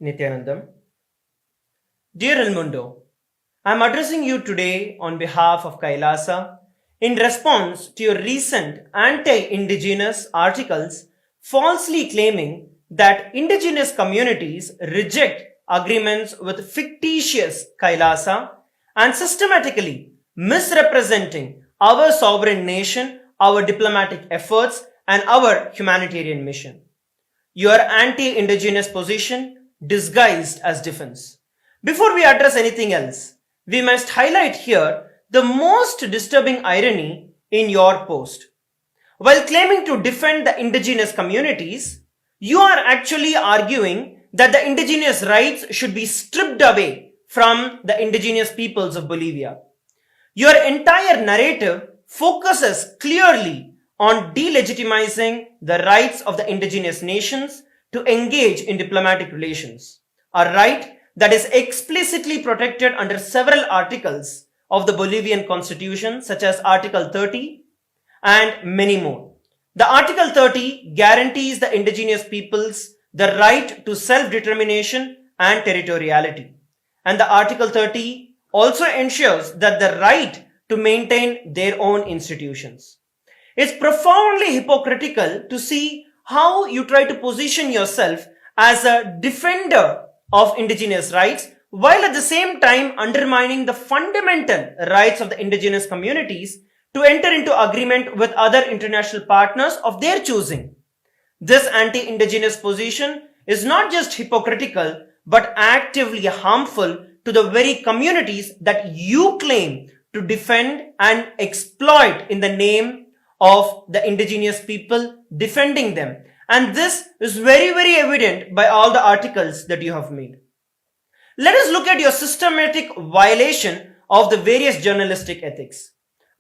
Nityanandam. Dear El Mundo, I am addressing you today on behalf of Kailasa in response to your recent anti-Indigenous articles falsely claiming that Indigenous communities reject agreements with fictitious Kailasa and systematically misrepresenting our sovereign nation, our diplomatic efforts, and our humanitarian mission. Your anti-Indigenous position disguised as defense. Before we address anything else, we must highlight here the most disturbing irony in your post. While claiming to defend the indigenous communities, you are actually arguing that the indigenous rights should be stripped away from the indigenous peoples of Bolivia. Your entire narrative focuses clearly on delegitimizing the rights of the indigenous nations to engage in diplomatic relations, a right that is explicitly protected under several articles of the Bolivian constitution, such as Article 30 and many more. The Article 30 guarantees the indigenous peoples the right to self-determination and territoriality. And the Article 30 also ensures that the right to maintain their own institutions. It's profoundly hypocritical to see how you try to position yourself as a defender of indigenous rights while at the same time undermining the fundamental rights of the indigenous communities to enter into agreement with other international partners of their choosing. This anti-indigenous position is not just hypocritical but actively harmful to the very communities that you claim to defend and exploit in the name of the indigenous people defending them. And this is very, very evident by all the articles that you have made. Let us look at your systematic violation of the various journalistic ethics.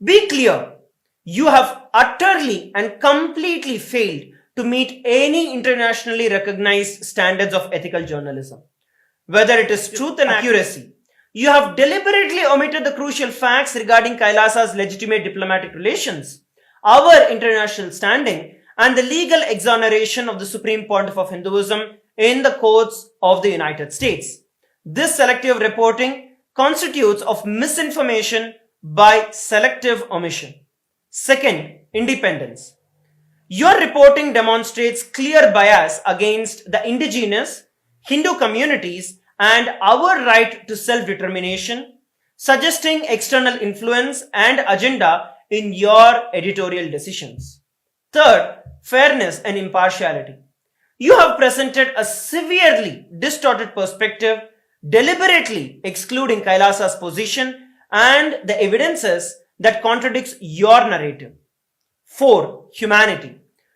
Be clear, you have utterly and completely failed to meet any internationally recognized standards of ethical journalism. Whether it is truth and accuracy, you have deliberately omitted the crucial facts regarding Kailasa's legitimate diplomatic relations, our international standing, and the legal exoneration of the Supreme Pontiff of Hinduism in the courts of the United States. This selective reporting constitutes of misinformation by selective omission. Second, independence. Your reporting demonstrates clear bias against the indigenous Hindu communities and our right to self-determination, suggesting external influence and agenda in your editorial decisions. Third, fairness and impartiality. You have presented a severely distorted perspective, deliberately excluding Kailasa's position and the evidences that contradicts your narrative. 4. Humanity.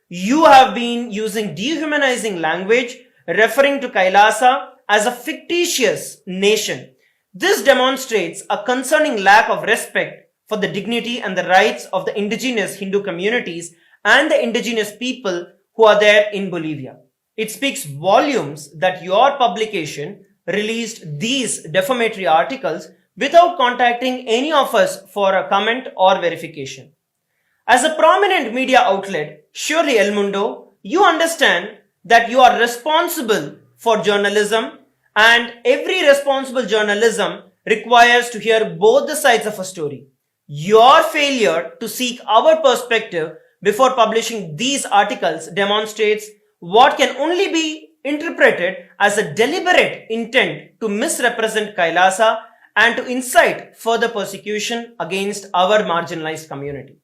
You have been using dehumanizing language, referring to Kailasa as a fictitious nation. This demonstrates a concerning lack of respect for the dignity and the rights of the indigenous Hindu communities and the indigenous people who are there in Bolivia. It speaks volumes that your publication released these defamatory articles without contacting any of us for a comment or verification. As a prominent media outlet, surely El Mundo, you understand that you are responsible for journalism, and every responsible journalism requires to hear both the sides of a story. Your failure to seek our perspective before publishing these articles demonstrates what can only be interpreted as a deliberate intent to misrepresent Kailasa and to incite further persecution against our marginalized community.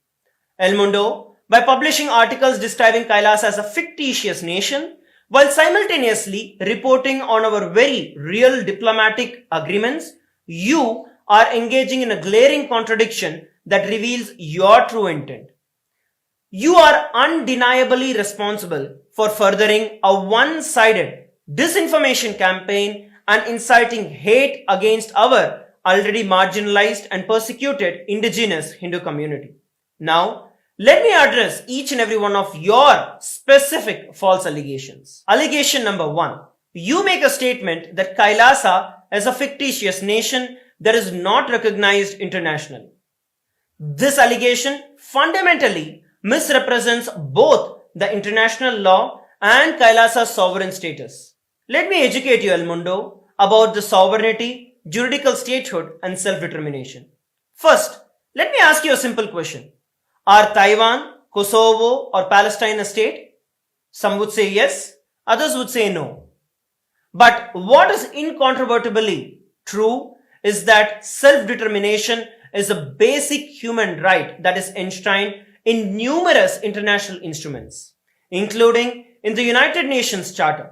El Mundo, by publishing articles describing Kailasa as a fictitious nation, while simultaneously reporting on our very real diplomatic agreements, you are engaging in a glaring contradiction that reveals your true intent. You are undeniably responsible for furthering a one-sided disinformation campaign and inciting hate against our already marginalized and persecuted indigenous Hindu community. Now, let me address each and every one of your specific false allegations. Allegation number 1. You make a statement that Kailasa is a fictitious nation that is not recognized internationally. This allegation fundamentally misrepresents both the international law and Kailasa's sovereign status. Let me educate you, El Mundo, about the sovereignty, juridical statehood, and self-determination. First, let me ask you a simple question. Are Taiwan, Kosovo, or Palestine a state? Some would say yes, others would say no. But what is incontrovertibly true is that self-determination is a basic human right that is enshrined in numerous international instruments, including in the United Nations Charter.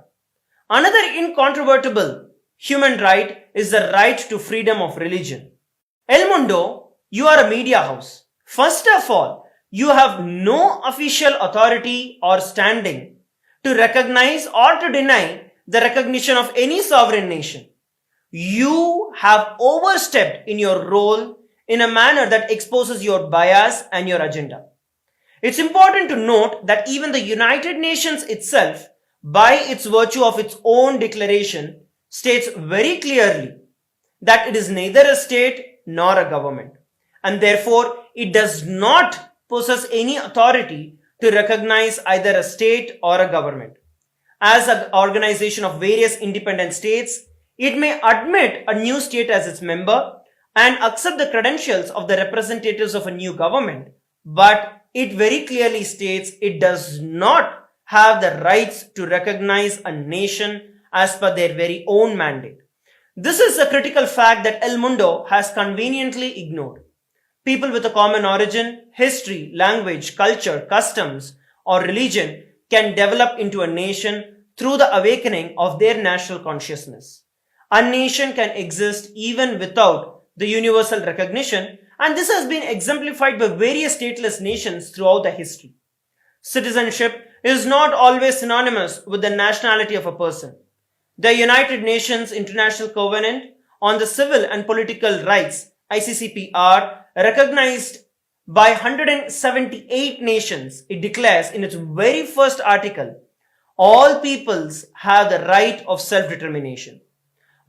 Another incontrovertible human right is the right to freedom of religion. El Mundo, you are a media house. First of all, you have no official authority or standing to recognize or to deny the recognition of any sovereign nation. You have overstepped in your role in a manner that exposes your bias and your agenda. It's important to note that even the United Nations itself, by its virtue of its own declaration, states very clearly that it is neither a state nor a government, and therefore it does not possess any authority to recognize either a state or a government. As an organization of various independent states, it may admit a new state as its member and accept the credentials of the representatives of a new government, but it very clearly states it does not have the rights to recognize a nation as per their very own mandate. This is a critical fact that El Mundo has conveniently ignored. People with a common origin, history, language, culture, customs, or religion can develop into a nation through the awakening of their national consciousness. A nation can exist even without the universal recognition, and this has been exemplified by various stateless nations throughout the history. Citizenship is not always synonymous with the nationality of a person. The United Nations International Covenant on the Civil and Political Rights, ICCPR, recognized by 178 nations, it declares in its very first article, all peoples have the right of self-determination.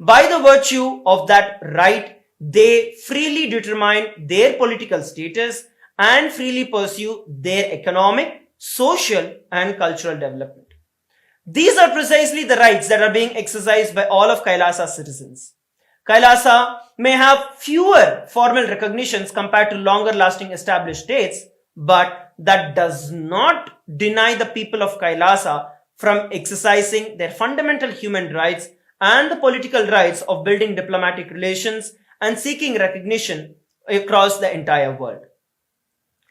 By the virtue of that right, they freely determine their political status and freely pursue their economic, social, and cultural development. These are precisely the rights that are being exercised by all of Kailasa's citizens. Kailasa may have fewer formal recognitions compared to longer lasting established states, but that does not deny the people of Kailasa from exercising their fundamental human rights and the political rights of building diplomatic relations and seeking recognition across the entire world.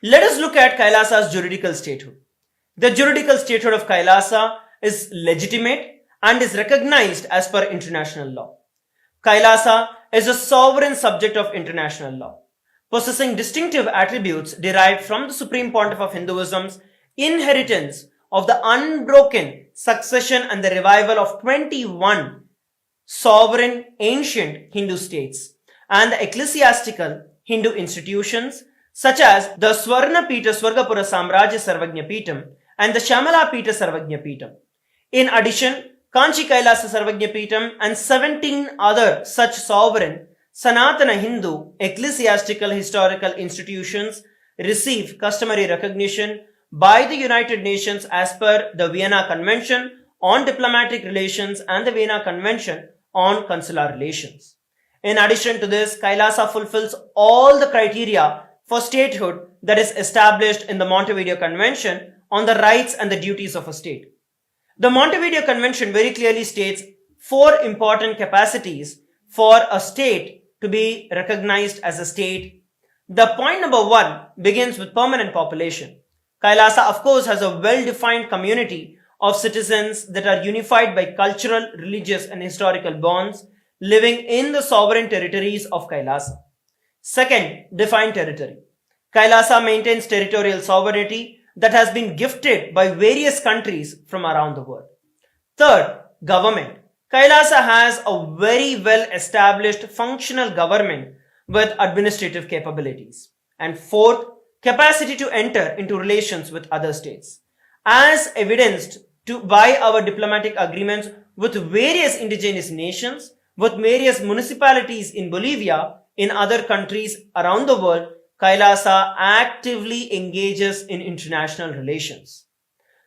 Let us look at Kailasa's juridical statehood. The juridical statehood of Kailasa is legitimate and is recognized as per international law. Kailasa is a sovereign subject of international law, possessing distinctive attributes derived from the Supreme Pontiff of Hinduism's inheritance of the unbroken succession and the revival of 21 sovereign ancient Hindu states and the ecclesiastical Hindu institutions such as the Swarna Pita Swargapura Samrajya Sarvagnya Pitam and the Shamala Pita Sarvagnya Pitam. In addition, Kanchi Kailasa Sarvagnya Pitam and 17 other such sovereign Sanatana Hindu ecclesiastical historical institutions receive customary recognition by the United Nations as per the Vienna Convention on Diplomatic Relations and the Vienna Convention on Consular Relations. In addition to this, Kailasa fulfills all the criteria for statehood that is established in the Montevideo Convention on the rights and the duties of a state. The Montevideo Convention very clearly states 4 important capacities for a state to be recognized as a state. The point number 1 begins with permanent population. Kailasa, of course, has a well-defined community of citizens that are unified by cultural, religious, and historical bonds living in the sovereign territories of Kailasa. Second, defined territory. Kailasa maintains territorial sovereignty that has been gifted by various countries from around the world. Third, government. Kailasa has a very well-established functional government with administrative capabilities. And fourth, capacity to enter into relations with other states. As evidenced by our diplomatic agreements with various indigenous nations, with various municipalities in Bolivia, in other countries around the world, Kailasa actively engages in international relations.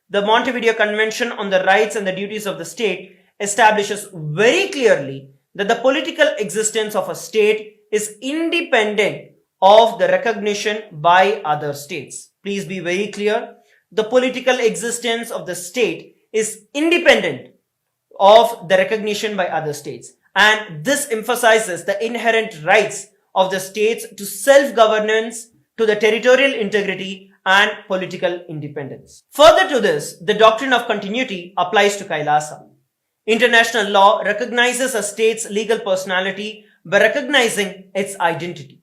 The Montevideo Convention on the Rights and the Duties of the State establishes very clearly that the political existence of a state is independent of the recognition by other states. Please be very clear. The political existence of the state is independent of the recognition by other states. And this emphasizes the inherent rights of the states to self-governance, to the territorial integrity and political independence. Further to this, the doctrine of continuity applies to Kailasa. International law recognizes a state's legal personality by recognizing its identity.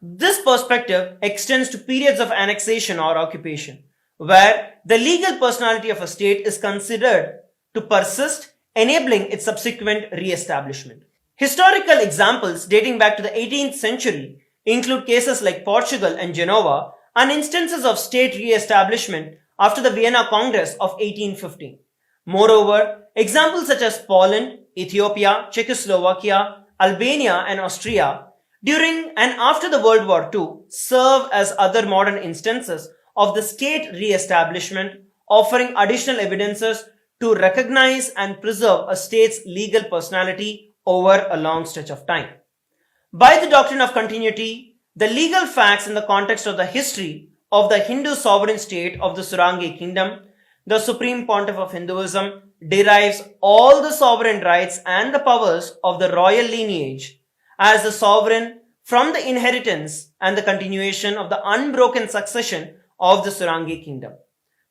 This perspective extends to periods of annexation or occupation, where the legal personality of a state is considered to persist, enabling its subsequent re-establishment. Historical examples dating back to the 18th century include cases like Portugal and Genoa and instances of state re-establishment after the Vienna Congress of 1815. Moreover, examples such as Poland, Ethiopia, Czechoslovakia, Albania and Austria during and after the World War II serve as other modern instances of the state re-establishment, offering additional evidences to recognize and preserve a state's legal personality over a long stretch of time. By the doctrine of continuity, the legal facts in the context of the history of the Hindu sovereign state of the Surangi kingdom, the supreme pontiff of Hinduism derives all the sovereign rights and the powers of the royal lineage as the sovereign from the inheritance and the continuation of the unbroken succession of the Surangi kingdom.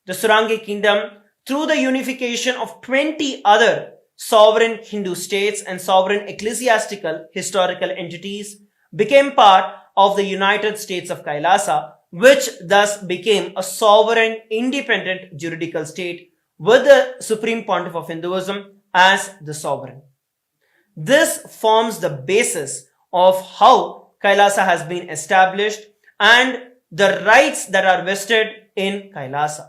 The Surangi kingdom, through the unification of 20 other sovereign Hindu states and sovereign ecclesiastical historical entities, became part of the United States of Kailasa, which thus became a sovereign independent juridical state with the Supreme Pontiff of Hinduism as the sovereign. This forms the basis of how Kailasa has been established and the rights that are vested in Kailasa.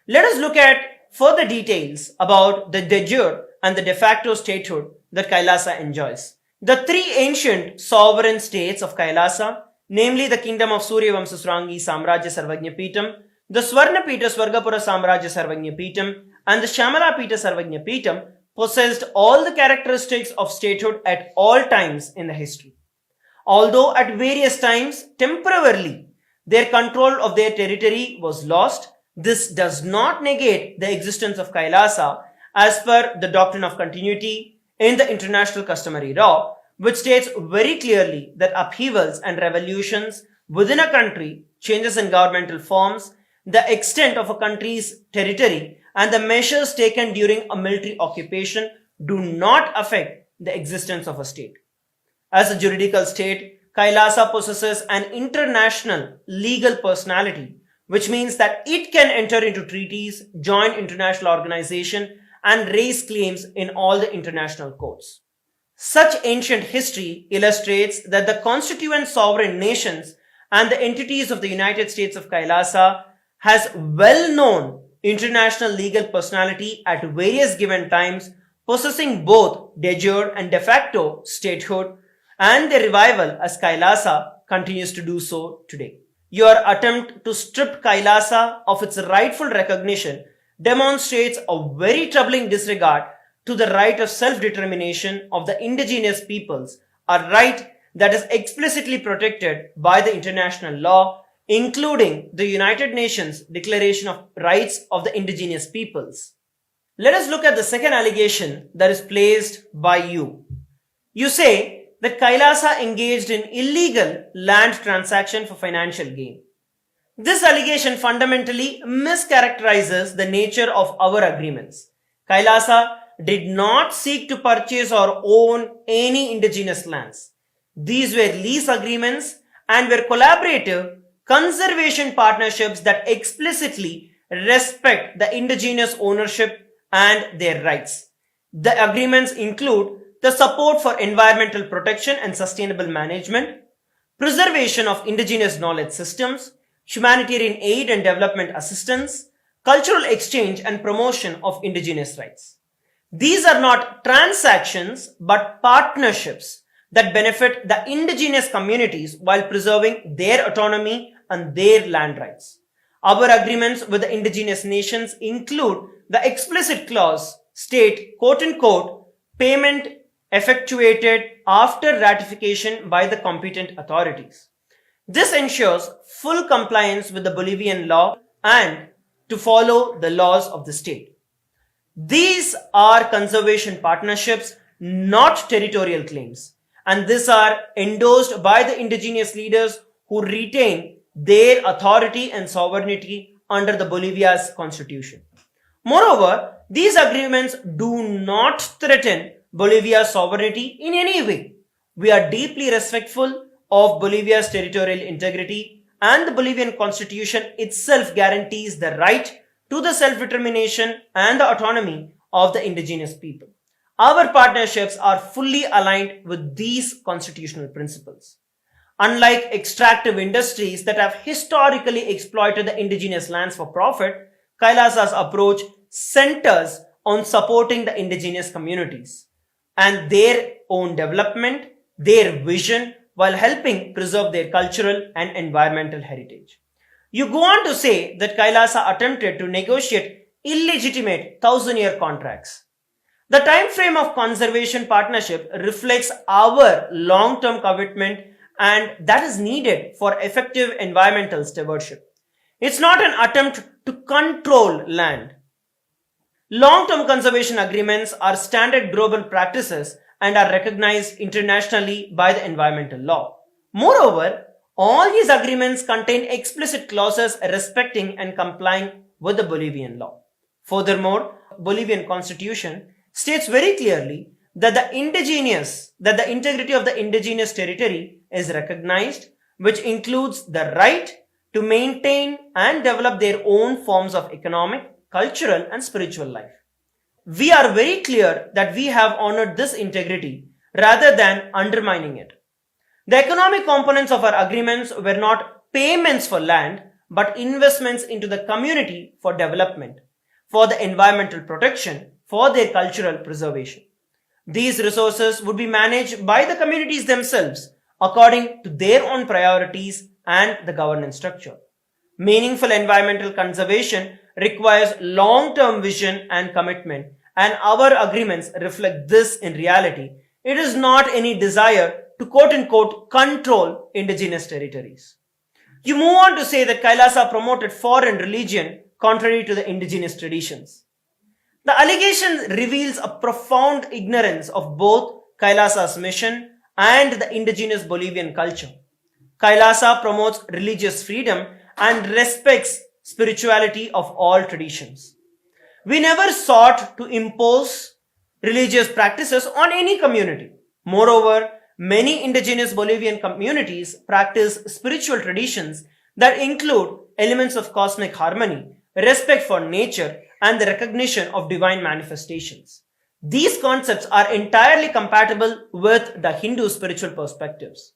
Let us look at further details about the de jure and the de facto statehood that Kailasa enjoys. The three ancient sovereign states of Kailasa, namely the kingdom of Suryavamsa Surangi Samrajya Sarvagnya Peetam, the Swarnapita Swargapura Samrajya Sarvagnya Peetam, and the Shamalapita Sarvagnya Peetam, possessed all the characteristics of statehood at all times in the history. Although at various times, temporarily, their control of their territory was lost, this does not negate the existence of Kailasa as per the doctrine of continuity in the international customary law, which states very clearly that upheavals and revolutions within a country, changes in governmental forms, the extent of a country's territory, and the measures taken during a military occupation do not affect the existence of a state. As a juridical state, Kailasa possesses an international legal personality, which means that it can enter into treaties, join international organizations, and raise claims in all the international courts. Such ancient history illustrates that the constituent sovereign nations and the entities of the United States of Kailasa has well-known international legal personality at various given times, possessing both de jure and de facto statehood, and their revival as Kailasa continues to do so today. Your attempt to strip Kailasa of its rightful recognition demonstrates a very troubling disregard to the right of self-determination of the indigenous peoples, a right that is explicitly protected by the international law, including the United Nations Declaration of Rights of the Indigenous Peoples. Let us look at the second allegation that is placed by you. You say that Kailasa engaged in illegal land transaction for financial gain. This allegation fundamentally mischaracterizes the nature of our agreements. Kailasa did not seek to purchase or own any indigenous lands. These were lease agreements and were collaborative conservation partnerships that explicitly respect the indigenous ownership and their rights. The agreements include the support for environmental protection and sustainable management, preservation of indigenous knowledge systems, humanitarian aid and development assistance, cultural exchange and promotion of indigenous rights. These are not transactions but partnerships that benefit the indigenous communities while preserving their autonomy and their land rights. Our agreements with the indigenous nations include the explicit clause state quote-unquote payment effectuated after ratification by the competent authorities. This ensures full compliance with the Bolivian law and to follow the laws of the state. These are conservation partnerships, not territorial claims, and these are endorsed by the indigenous leaders who retain their authority and sovereignty under the Bolivia's constitution. Moreover, these agreements do not threaten Bolivia's sovereignty in any way. We are deeply respectful of Bolivia's territorial integrity, and the Bolivian constitution itself guarantees the right to the self-determination and the autonomy of the indigenous people. Our partnerships are fully aligned with these constitutional principles. Unlike extractive industries that have historically exploited the indigenous lands for profit, Kailasa's approach centers on supporting the indigenous communities and their own development, their vision, while helping preserve their cultural and environmental heritage. You go on to say that Kailasa attempted to negotiate illegitimate 1,000-year contracts. The time frame of conservation partnership reflects our long-term commitment, and that is needed for effective environmental stewardship. It's not an attempt to control land. Long-term conservation agreements are standard global practices and are recognized internationally by the environmental law. Moreover, all these agreements contain explicit clauses respecting and complying with the Bolivian law. Furthermore, Bolivian constitution states very clearly that the integrity of the indigenous territory is recognized, which includes the right to maintain and develop their own forms of economic, cultural, and spiritual life. We are very clear that we have honored this integrity rather than undermining it. The economic components of our agreements were not payments for land, but investments into the community for development, for the environmental protection, for their cultural preservation. These resources would be managed by the communities themselves according to their own priorities and the governance structure. Meaningful environmental conservation requires long-term vision and commitment, and our agreements reflect this in reality. It is not any desire to quote-unquote control indigenous territories. You move on to say that Kailasa promoted foreign religion contrary to the indigenous traditions. The allegation reveals a profound ignorance of both Kailasa's mission and the indigenous Bolivian culture. Kailasa promotes religious freedom and respects spirituality of all traditions. We never sought to impose religious practices on any community. Moreover, many indigenous Bolivian communities practice spiritual traditions that include elements of cosmic harmony, respect for nature, and the recognition of divine manifestations. These concepts are entirely compatible with the Hindu spiritual perspectives.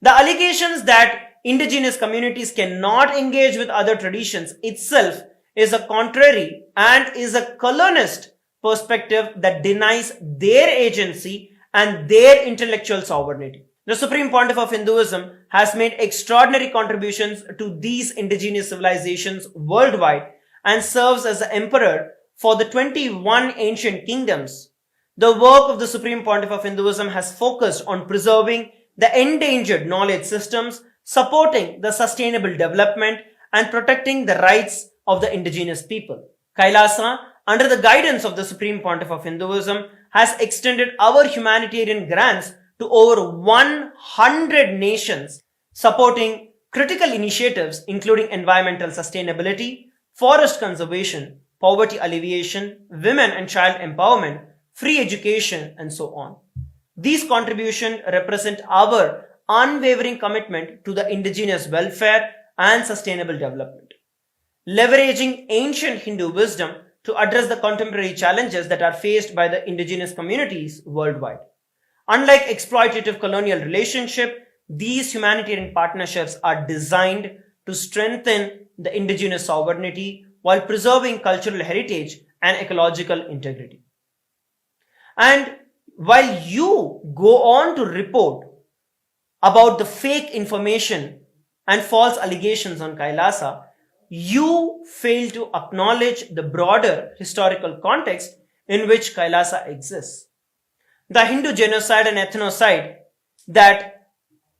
The allegations that indigenous communities cannot engage with other traditions itself is a contrary and is a colonist perspective that denies their agency and their intellectual sovereignty. The Supreme Pontiff of Hinduism has made extraordinary contributions to these indigenous civilizations worldwide and serves as the emperor for the 21 ancient kingdoms. The work of the Supreme Pontiff of Hinduism has focused on preserving the endangered knowledge systems, supporting the sustainable development, and protecting the rights of the indigenous people. Kailasa, under the guidance of the Supreme Pontiff of Hinduism, has extended our humanitarian grants to over 100 nations, supporting critical initiatives including environmental sustainability, forest conservation, poverty alleviation, women and child empowerment, free education, and so on. These contributions represent our unwavering commitment to the indigenous welfare and sustainable development. Leveraging ancient Hindu wisdom to address the contemporary challenges that are faced by the indigenous communities worldwide. Unlike exploitative colonial relationships, these humanitarian partnerships are designed to strengthen the indigenous sovereignty while preserving cultural heritage and ecological integrity. And while you go on to report about the fake information and false allegations on Kailasa, you fail to acknowledge the broader historical context in which Kailasa exists. The Hindu genocide and ethnocide that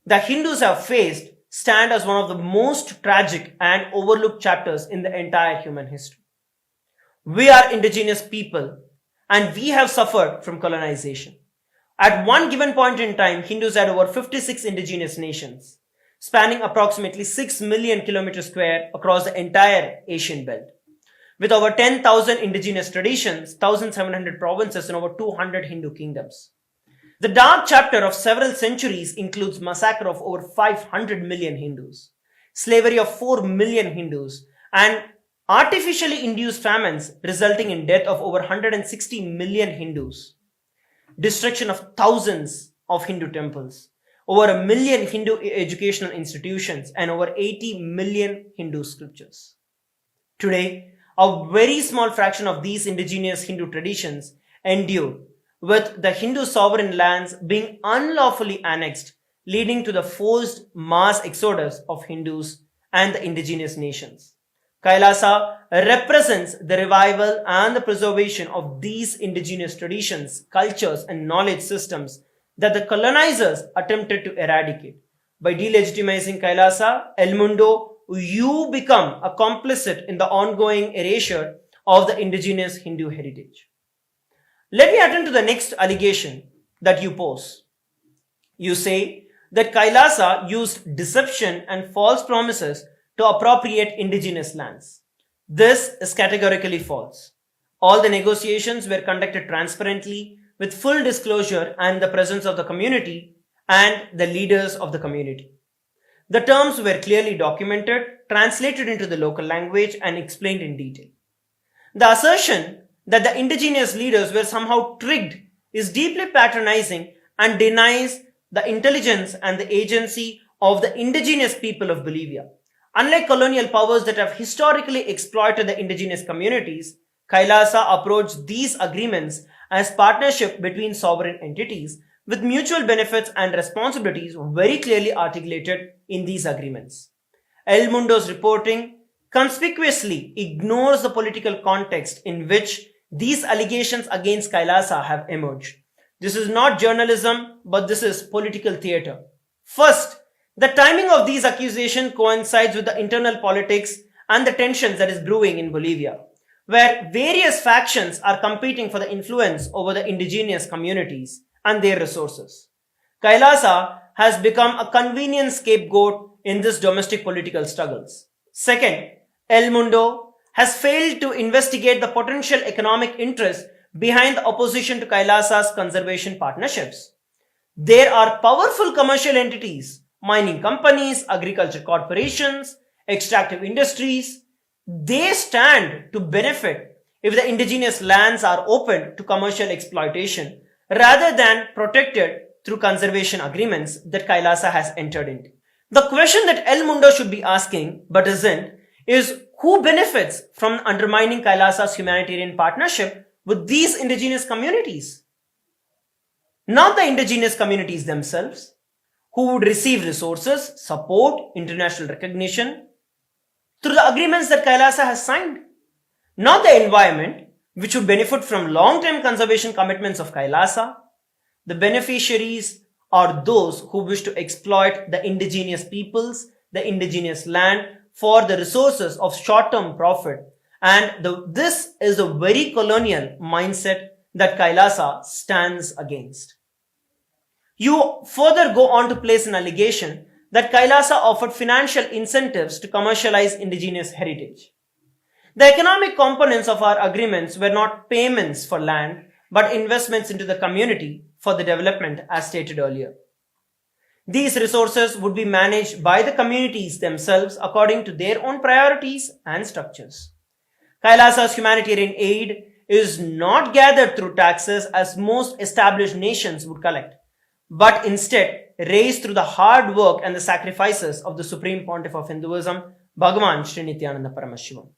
the Hindus have faced stand as one of the most tragic and overlooked chapters in the entire human history. We are indigenous people and we have suffered from colonization. At one given point in time, Hindus had over 56 indigenous nations, spanning approximately 6 million kilometers square across the entire Asian belt. With over 10,000 indigenous traditions, 1,700 provinces and over 200 Hindu kingdoms. The dark chapter of several centuries includes massacre of over 500 million Hindus, slavery of 4 million Hindus, and artificially induced famines resulting in death of over 160 million Hindus, destruction of thousands of Hindu temples, over 1 million Hindu educational institutions, and over 80 million Hindu scriptures. Today, a very small fraction of these indigenous Hindu traditions endure, with the Hindu sovereign lands being unlawfully annexed, leading to the forced mass exodus of Hindus and the indigenous nations. Kailasa represents the revival and the preservation of these indigenous traditions, cultures, and knowledge systems that the colonizers attempted to eradicate. By delegitimizing Kailasa, El Mundo, you become a complicit in the ongoing erasure of the indigenous Hindu heritage. Let me attend to the next allegation that you pose. You say that Kailasa used deception and false promises to appropriate indigenous lands. This is categorically false. All the negotiations were conducted transparently with full disclosure and the presence of the community and the leaders of the community. The terms were clearly documented, translated into the local language, and explained in detail. The assertion that the indigenous leaders were somehow tricked is deeply patronizing and denies the intelligence and the agency of the indigenous people of Bolivia. Unlike colonial powers that have historically exploited the indigenous communities, Kailasa approached these agreements as partnership between sovereign entities with mutual benefits and responsibilities very clearly articulated in these agreements. El Mundo's reporting conspicuously ignores the political context in which these allegations against Kailasa have emerged. This is not journalism, but this is political theater. First, the timing of these accusations coincides with the internal politics and the tensions that is brewing in Bolivia, where various factions are competing for the influence over the indigenous communities and their resources. Kailasa has become a convenient scapegoat in this domestic political struggles. Second, El Mundo has failed to investigate the potential economic interest behind the opposition to Kailasa's conservation partnerships. There are powerful commercial entities, mining companies, agriculture corporations, extractive industries. They stand to benefit if the indigenous lands are open to commercial exploitation rather than protected through conservation agreements that Kailasa has entered into. The question that El Mundo should be asking, but isn't, is who benefits from undermining Kailasa's humanitarian partnership with these indigenous communities? Not the indigenous communities themselves, who would receive resources, support, international recognition through the agreements that Kailasa has signed. Not the environment, which would benefit from long-term conservation commitments of Kailasa. The beneficiaries are those who wish to exploit the indigenous peoples, the indigenous land for the resources of short-term profit. And this is a very colonial mindset that Kailasa stands against. You further go on to place an allegation that Kailasa offered financial incentives to commercialize indigenous heritage. The economic components of our agreements were not payments for land, but investments into the community for the development as stated earlier. These resources would be managed by the communities themselves according to their own priorities and structures. Kailasa's humanitarian aid is not gathered through taxes as most established nations would collect, but instead raised through the hard work and the sacrifices of the Supreme Pontiff of Hinduism, Bhagavan Sri Nityananda Paramashivam,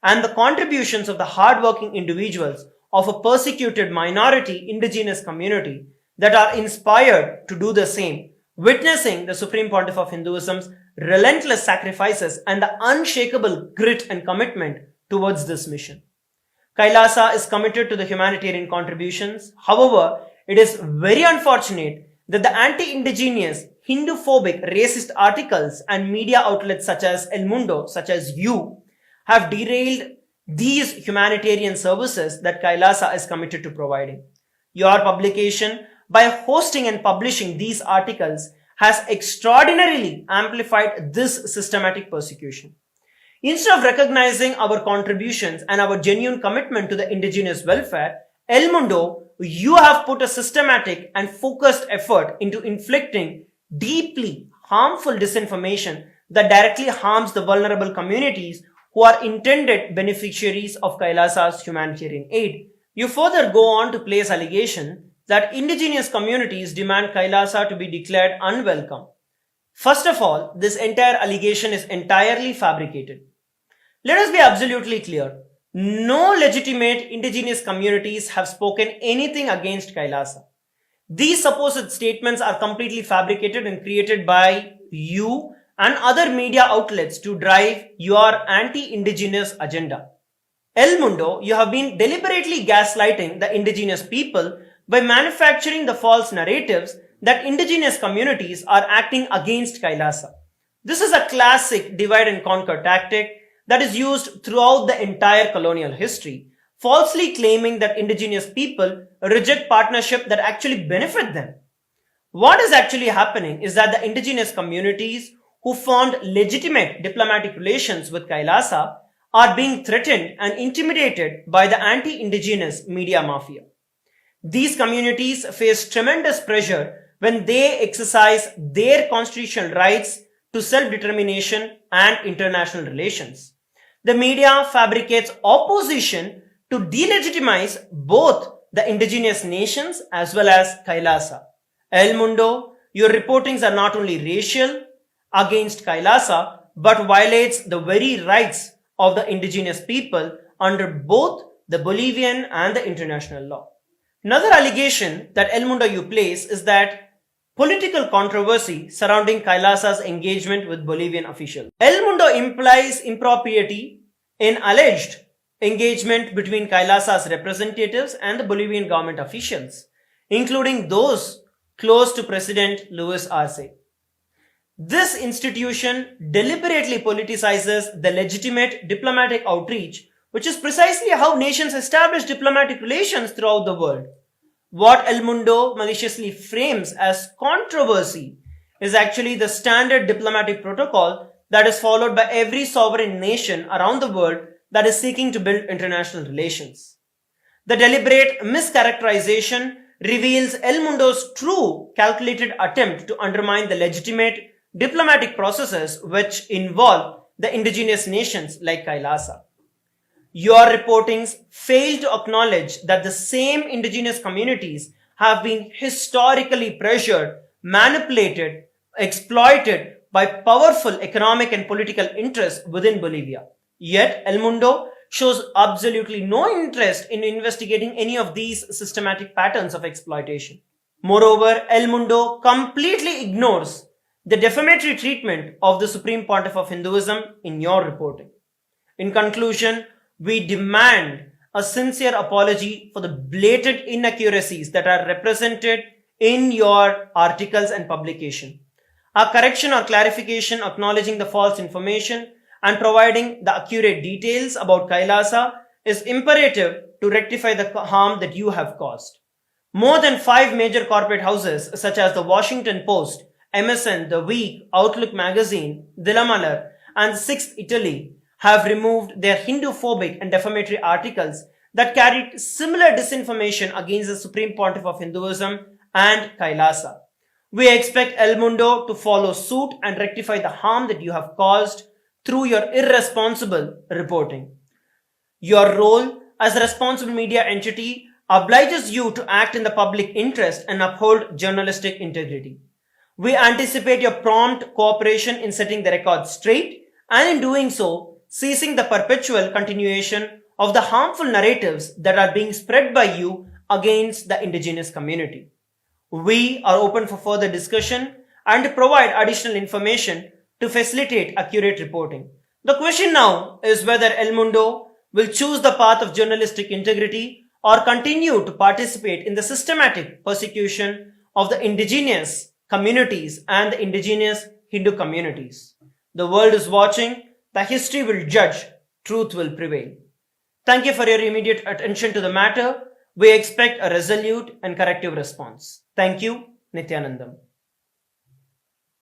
and the contributions of the hard-working individuals of a persecuted minority indigenous community that are inspired to do the same, witnessing the Supreme Pontiff of Hinduism's relentless sacrifices and the unshakable grit and commitment towards this mission. Kailasa is committed to the humanitarian contributions. However, it is very unfortunate that the anti-indigenous, Hindu-phobic, racist articles and media outlets such as El Mundo, such as you, have derailed these humanitarian services that Kailasa is committed to providing. Your publication, by hosting and publishing these articles, has extraordinarily amplified this systematic persecution. Instead of recognizing our contributions and our genuine commitment to the indigenous welfare, El Mundo, you have put a systematic and focused effort into inflicting deeply harmful disinformation that directly harms the vulnerable communities who are intended beneficiaries of Kailasa's humanitarian aid. You further go on to place allegation that indigenous communities demand Kailasa to be declared unwelcome. First of all, this entire allegation is entirely fabricated. Let us be absolutely clear. No legitimate indigenous communities have spoken anything against Kailasa. These supposed statements are completely fabricated and created by you and other media outlets to drive your anti-indigenous agenda. El Mundo, you have been deliberately gaslighting the indigenous people by manufacturing the false narratives that indigenous communities are acting against Kailasa. This is a classic divide and conquer tactic that is used throughout the entire colonial history, falsely claiming that indigenous people reject partnership that actually benefit them. What is actually happening is that the indigenous communities who formed legitimate diplomatic relations with Kailasa are being threatened and intimidated by the anti-indigenous media mafia. These communities face tremendous pressure when they exercise their constitutional rights to self-determination and international relations. The media fabricates opposition to delegitimize both the indigenous nations as well as Kailasa. El Mundo, your reportings are not only racial against Kailasa, but violates the very rights of the indigenous people under both the Bolivian and the international law. Another allegation that El Mundo you place is that political controversy surrounding Kailasa's engagement with Bolivian officials. El Mundo implies impropriety in alleged engagement between Kailasa's representatives and the Bolivian government officials, including those close to President Luis Arce. This institution deliberately politicizes the legitimate diplomatic outreach, which is precisely how nations establish diplomatic relations throughout the world. What El Mundo maliciously frames as controversy is actually the standard diplomatic protocol that is followed by every sovereign nation around the world that is seeking to build international relations. The deliberate mischaracterization reveals El Mundo's true calculated attempt to undermine the legitimate diplomatic processes which involve the indigenous nations like Kailasa. Your reportings fail to acknowledge that the same indigenous communities have been historically pressured, manipulated, exploited by powerful economic and political interests within Bolivia. Yet, El Mundo shows absolutely no interest in investigating any of these systematic patterns of exploitation. Moreover, El Mundo completely ignores the defamatory treatment of the Supreme Pontiff of Hinduism in your reporting. In conclusion, we demand a sincere apology for the blatant inaccuracies that are represented in your articles and publication. A correction or clarification acknowledging the false information and providing the accurate details about Kailasa is imperative to rectify the harm that you have caused. More than 5 major corporate houses such as the Washington Post, MSN, The Week, Outlook Magazine, Dilamalar, and Sixth Italy have removed their Hindu-phobic and defamatory articles that carried similar disinformation against the Supreme Pontiff of Hinduism and Kailasa. We expect El Mundo to follow suit and rectify the harm that you have caused through your irresponsible reporting. Your role as a responsible media entity obliges you to act in the public interest and uphold journalistic integrity. We anticipate your prompt cooperation in setting the record straight and in doing so, ceasing the perpetual continuation of the harmful narratives that are being spread by you against the indigenous community. We are open for further discussion and to provide additional information to facilitate accurate reporting. The question now is whether El Mundo will choose the path of journalistic integrity or continue to participate in the systematic persecution of the indigenous communities and the indigenous Hindu communities. The world is watching, the history will judge, truth will prevail. Thank you for your immediate attention to the matter. We expect a resolute and corrective response. Thank you, Nityanandam.